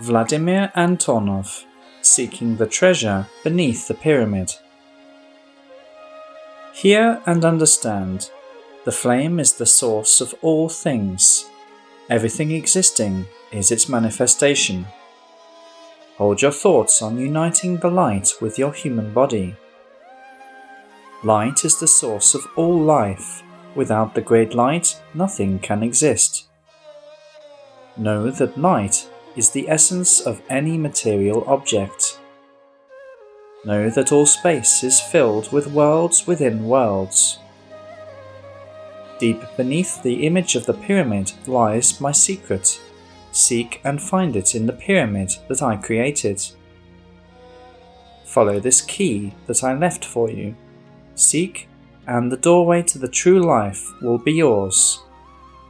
Vladimir Antonov, Seeking the Treasure Beneath the Pyramid. Hear and understand. The flame is the source of all things. Everything existing is its manifestation. Hold your thoughts on uniting the light with your human body. Light is the source of all life. Without the great light, nothing can exist. Know that light is the essence of any material object. Know that all space is filled with worlds within worlds. Deep beneath the image of the pyramid lies my secret. Seek and find it in the pyramid that I created. Follow this key that I left for you. Seek, and the doorway to the true life will be yours.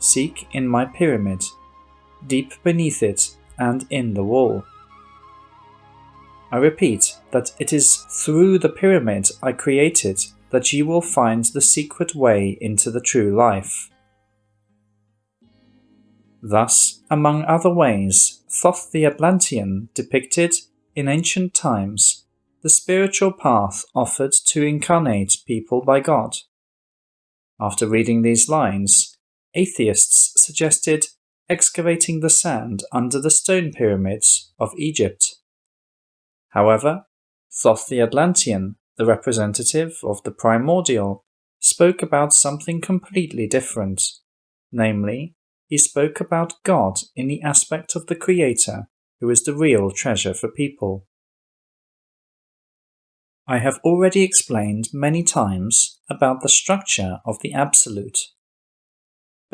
Seek in my pyramid, deep beneath it and in the wall. I repeat that it is through the pyramid I created that you will find the secret way into the true life. Thus, among other ways, Thoth the Atlantean depicted, in ancient times, the spiritual path offered to incarnate people by God. After reading these lines, atheists suggested excavating the sand under the stone pyramids of Egypt. However, Thoth the Atlantean, the representative of the primordial, spoke about something completely different. Namely, he spoke about God in the aspect of the Creator, who is the real treasure for people. I have already explained many times about the structure of the Absolute,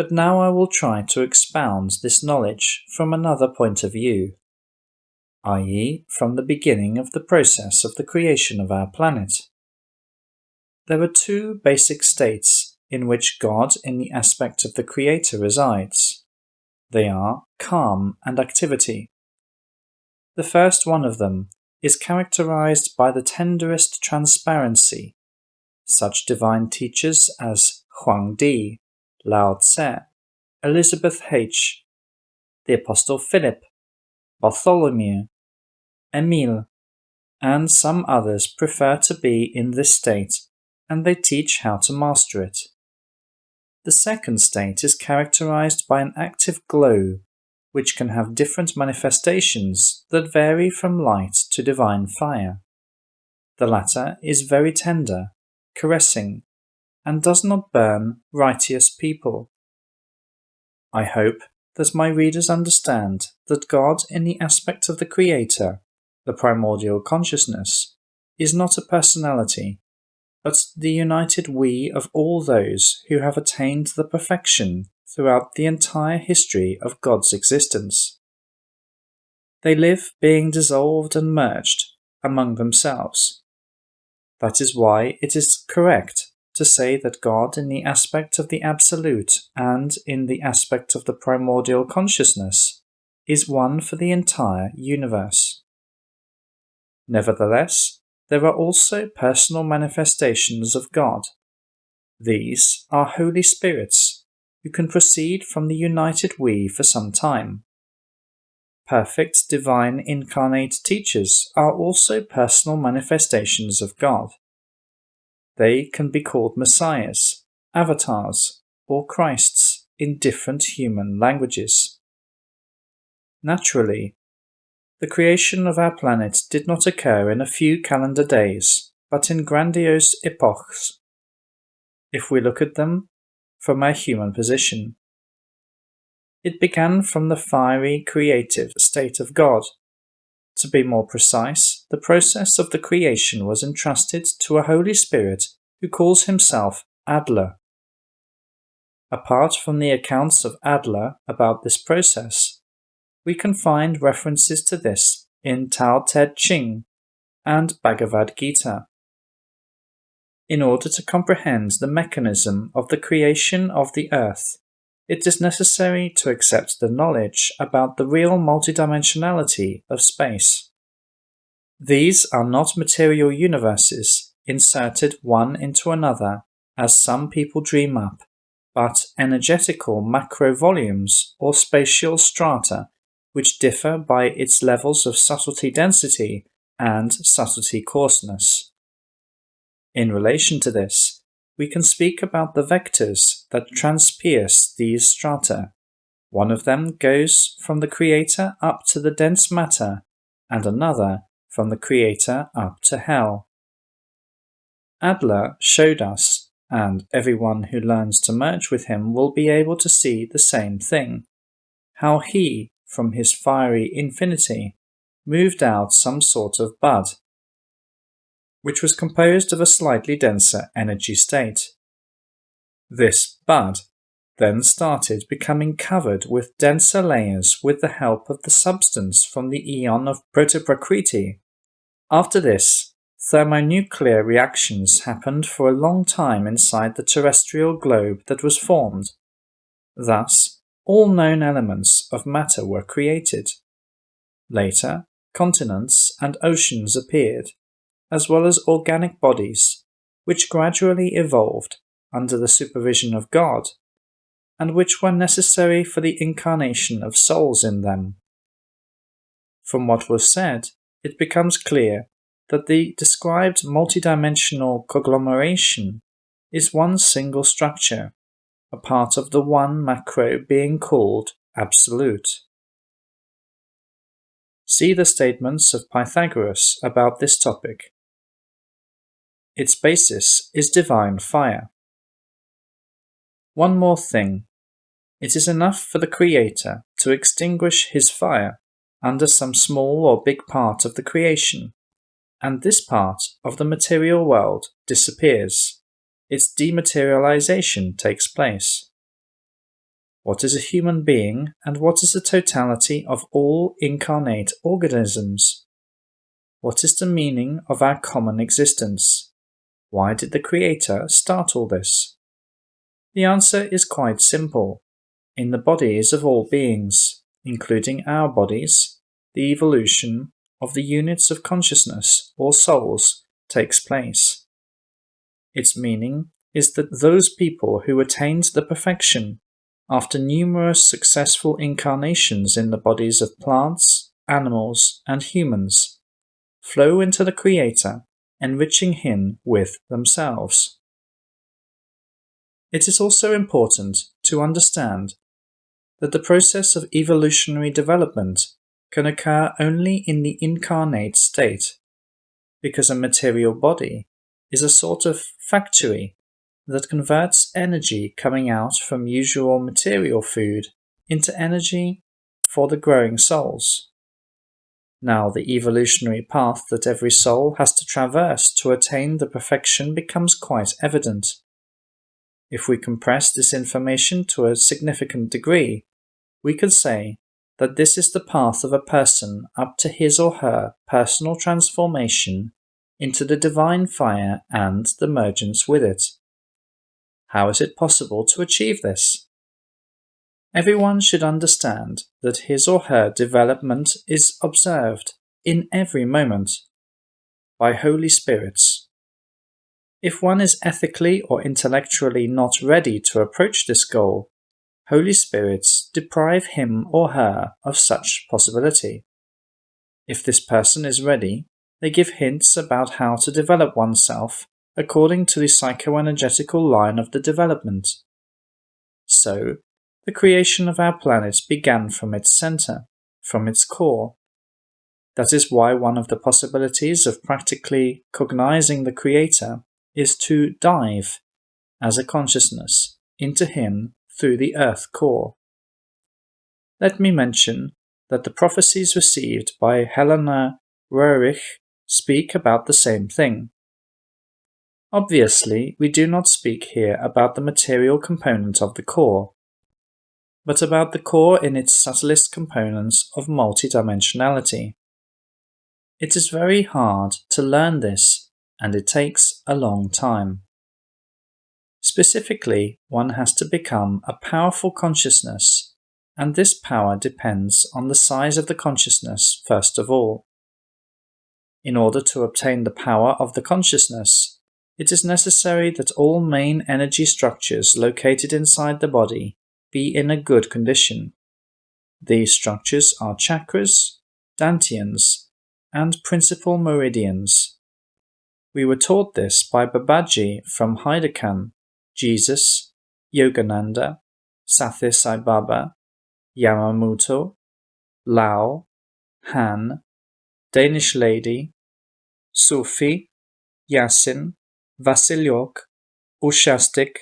but now I will try to expound this knowledge from another point of view, i.e., from the beginning of the process of the creation of our planet. There are two basic states in which God in the aspect of the Creator resides. They are calm and activity. The first one of them is characterized by the tenderest transparency. Such divine teachers as Huang Di, Lao Tse, Elizabeth H., the Apostle Philip, Bartholomew, Emile, and some others prefer to be in this state, and they teach how to master it. The second state is characterized by an active glow, which can have different manifestations that vary from light to divine fire. The latter is very tender, caressing, and does not burn righteous people. I hope that my readers understand that God in the aspect of the Creator, the primordial consciousness, is not a personality, but the united we of all those who have attained the perfection throughout the entire history of God's existence. They live being dissolved and merged among themselves. That is why it is correct to say that God in the aspect of the Absolute and in the aspect of the primordial consciousness is one for the entire universe. Nevertheless, there are also personal manifestations of God. These are Holy Spirits, who can proceed from the united we for some time. Perfect divine incarnate teachers are also personal manifestations of God. They can be called messiahs, avatars, or Christs in different human languages. Naturally, the creation of our planet did not occur in a few calendar days, but in grandiose epochs, if we look at them from our human position. It began from the fiery creative state of God. To be more precise, the process of the creation was entrusted to a Holy Spirit who calls himself Adler. Apart from the accounts of Adler about this process, we can find references to this in Tao Te Ching and Bhagavad Gita. In order to comprehend the mechanism of the creation of the earth, it is necessary to accept the knowledge about the real multidimensionality of space. These are not material universes inserted one into another, as some people dream up, but energetical macro volumes or spatial strata which differ by its levels of subtlety density and subtlety coarseness. In relation to this, we can speak about the vectors that transpierce these strata. One of them goes from the creator up to the dense matter, and another from the creator up to hell. Adler showed us, and everyone who learns to merge with him will be able to see the same thing, how he, from his fiery infinity, moved out some sort of bud, which was composed of a slightly denser energy state. This bud then started becoming covered with denser layers with the help of the substance from the eon of Protoprakriti. After this, thermonuclear reactions happened for a long time inside the terrestrial globe that was formed. Thus, all known elements of matter were created. Later, continents and oceans appeared, as well as organic bodies, which gradually evolved under the supervision of God, and which were necessary for the incarnation of souls in them. From what was said, it becomes clear that the described multidimensional conglomeration is one single structure, a part of the one macro being called Absolute. See the statements of Pythagoras about this topic. Its basis is divine fire. One more thing. It is enough for the Creator to extinguish his fire under some small or big part of the creation, and this part of the material world disappears. Its dematerialization takes place. What is a human being, and what is the totality of all incarnate organisms? What is the meaning of our common existence? Why did the Creator start all this? The answer is quite simple. In the bodies of all beings, including our bodies, the evolution of the units of consciousness, or souls, takes place. Its meaning is that those people who attained the perfection after numerous successful incarnations in the bodies of plants, animals, and humans flow into the Creator, enriching him with themselves. It is also important to understand that the process of evolutionary development can occur only in the incarnate state, because a material body is a sort of factory that converts energy coming out from usual material food into energy for the growing souls. Now the evolutionary path that every soul has to traverse to attain the perfection becomes quite evident. If we compress this information to a significant degree, we could say that this is the path of a person up to his or her personal transformation into the divine fire and the mergence with it. How is it possible to achieve this? Everyone should understand that his or her development is observed in every moment by Holy Spirits. If one is ethically or intellectually not ready to approach this goal, Holy Spirits deprive him or her of such possibility. If this person is ready, they give hints about how to develop oneself according to the psychoenergetical line of the development. So, the creation of our planet began from its center, from its core. That is why one of the possibilities of practically cognizing the Creator is to dive, as a consciousness, into him through the earth core. Let me mention that the prophecies received by Helena Roerich speak about the same thing. Obviously, we do not speak here about the material component of the core, but about the core in its subtlest components of multidimensionality. It is very hard to learn this, and it takes a long time. Specifically, one has to become a powerful consciousness, and this power depends on the size of the consciousness first of all. In order to obtain the power of the consciousness, it is necessary that all main energy structures located inside the body be in a good condition. These structures are chakras, dantians, and principal meridians. We were taught this by Babaji from Heidekan, Jesus, Yogananda, Sathya Sai Baba, Yamamoto, Lao, Han, Danish Lady, Sufi, Yasin, Vasilyok, Ushastik,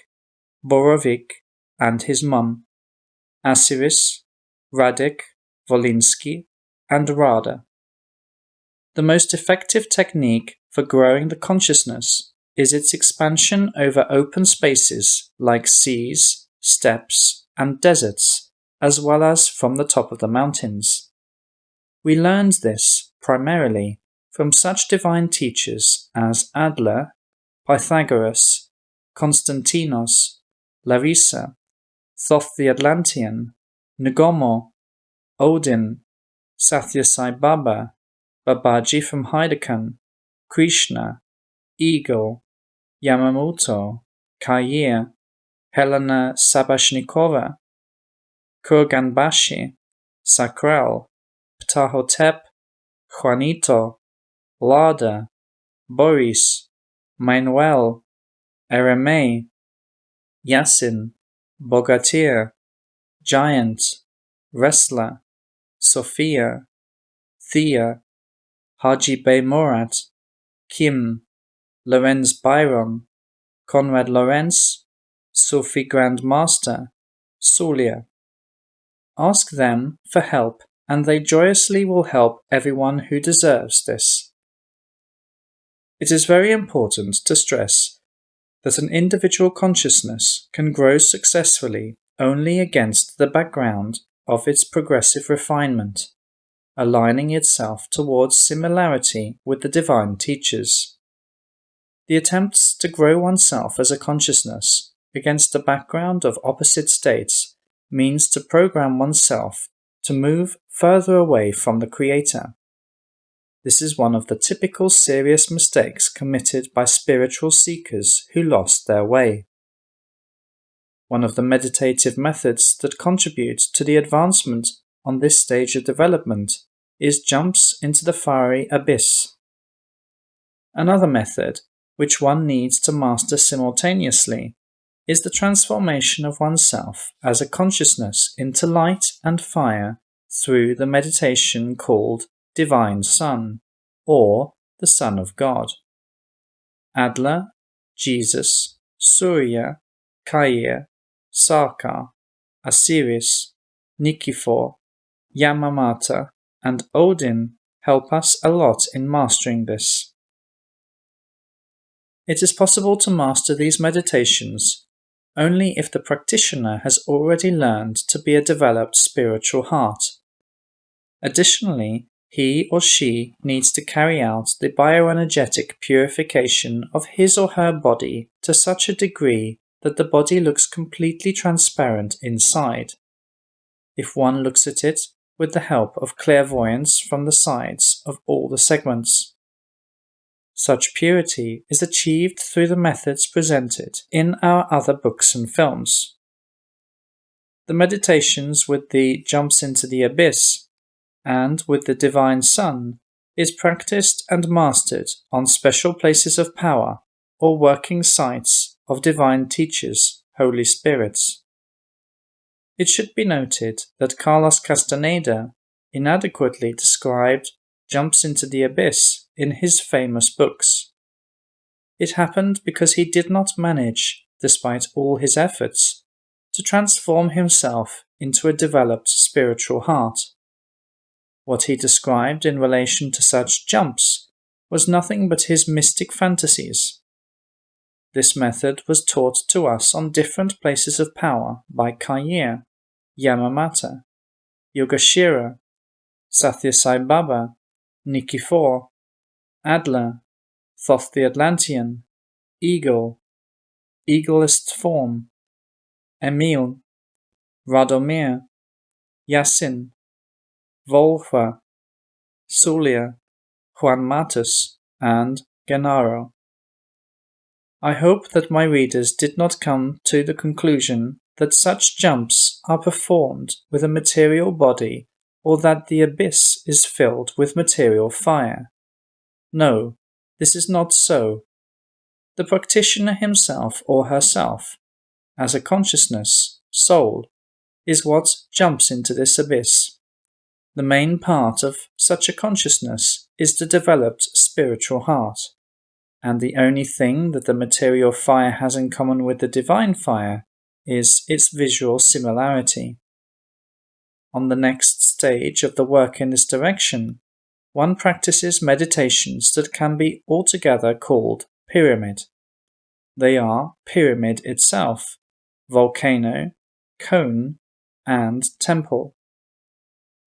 Borovik, and his mum, Asiris, Radek, Volinsky, and Rada. The most effective technique for growing the consciousness is its expansion over open spaces like seas, steppes, and deserts, as well as from the top of the mountains. We learned this primarily from such divine teachers as Adler, Pythagoras, Konstantinos, Larissa, Thoth the Atlantean, Ngomo, Odin, Sathya Sai Baba, Babaji from Heidekan, Krishna, Eagle, Yamamoto, Kair, Helena Sabashnikova, Kurganbashi, Sakral, Ptahotep, Juanito, Lada, Boris, Manuel, Ereme, Yasin, Bogatir, Giant, Wrestler, Sophia, Thea, Haji Bey Morat, Kim, Lorenz Byron, Conrad Lorenz, Sophie Grandmaster, Solia. Ask them for help, and they joyously will help everyone who deserves this. It is very important to stress that an individual consciousness can grow successfully only against the background of its progressive refinement, aligning itself towards similarity with the divine teachers. The attempts to grow oneself as a consciousness against the background of opposite states means to program oneself to move further away from the Creator. This is one of the typical serious mistakes committed by spiritual seekers who lost their way. One of the meditative methods that contribute to the advancement on this stage of development is jumps into the fiery abyss. Another method, which one needs to master simultaneously, is the transformation of oneself as a consciousness into light and fire through the meditation called Divine Son, or the Son of God. Adler, Jesus, Surya, Kair, Sarkar, Osiris, Nikifor, Yamamata, and Odin help us a lot in mastering this. It is possible to master these meditations only if the practitioner has already learned to be a developed spiritual heart. Additionally, he or she needs to carry out the bioenergetic purification of his or her body to such a degree that the body looks completely transparent inside. If one looks at it with the help of clairvoyance from the sides of all the segments. Such purity is achieved through the methods presented in our other books and films. The meditations with the jumps into the abyss and with the Divine Son is practiced and mastered on special places of power or working sites of divine teachers, Holy Spirits. It should be noted that Carlos Castaneda inadequately described jumps into the abyss in his famous books. It happened because he did not manage, despite all his efforts, to transform himself into a developed spiritual heart. What he described in relation to such jumps was nothing but his mystic fantasies. This method was taught to us on different places of power by Kair, Yamamata, Yogashira, Sathya Sai Baba, Nikifor, Adler, Thoth the Atlantean, Eagle, Eaglest Form, Emil, Radomir, Yasin, Volva, Solia, Juan Matus, and Genaro. I hope that my readers did not come to the conclusion that such jumps are performed with a material body or that the abyss is filled with material fire. No, this is not so. The practitioner himself or herself, as a consciousness, soul, is what jumps into this abyss. The main part of such a consciousness is the developed spiritual heart, and the only thing that the material fire has in common with the divine fire is its visual similarity. On the next stage of the work in this direction, one practices meditations that can be altogether called pyramid. They are pyramid itself, volcano, cone, and temple.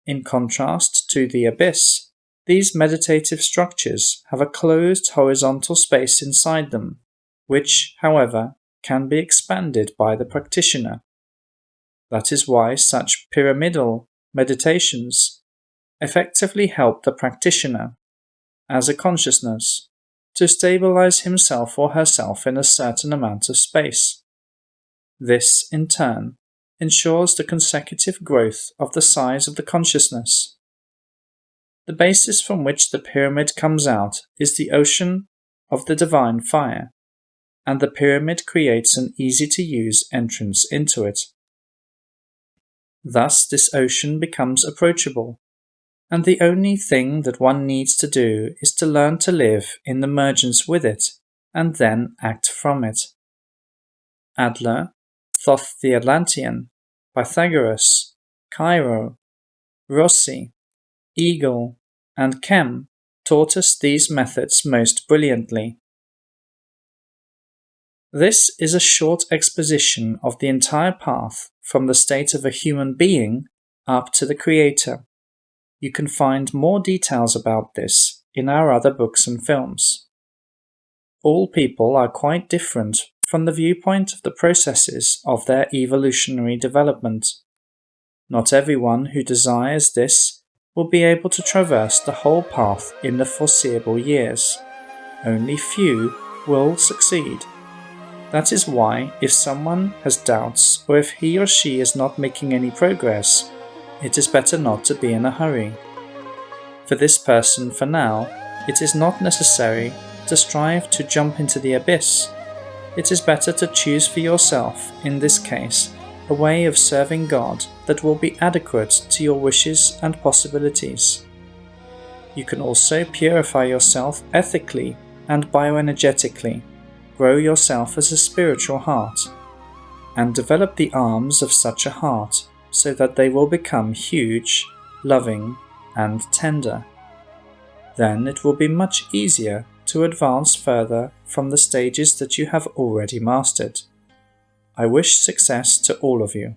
In contrast to the abyss, these meditative structures have a closed horizontal space inside them, which, however, can be expanded by the practitioner. That is why such pyramidal meditations effectively help the practitioner, as a consciousness, to stabilize himself or herself in a certain amount of space. This, in turn, ensures the consecutive growth of the size of the consciousness. The basis from which the pyramid comes out is the ocean of the divine fire, and the pyramid creates an easy-to-use entrance into it. Thus this ocean becomes approachable, and the only thing that one needs to do is to learn to live in the mergence with it, and then act from it. Adler, Thoth the Atlantean, Pythagoras, Cairo, Rossi, Eagle, and Kem taught us these methods most brilliantly. This is a short exposition of the entire path from the state of a human being up to the Creator. You can find more details about this in our other books and films. All people are quite different from the viewpoint of the processes of their evolutionary development. Not everyone who desires this will be able to traverse the whole path in the foreseeable years. Only few will succeed. That is why, if someone has doubts or if he or she is not making any progress, it is better not to be in a hurry. For this person, for now, it is not necessary to strive to jump into the abyss. It is better to choose for yourself, in this case, a way of serving God that will be adequate to your wishes and possibilities. You can also purify yourself ethically and bioenergetically, grow yourself as a spiritual heart, and develop the arms of such a heart so that they will become huge, loving, and tender. Then it will be much easier to advance further from the stages that you have already mastered. I wish success to all of you.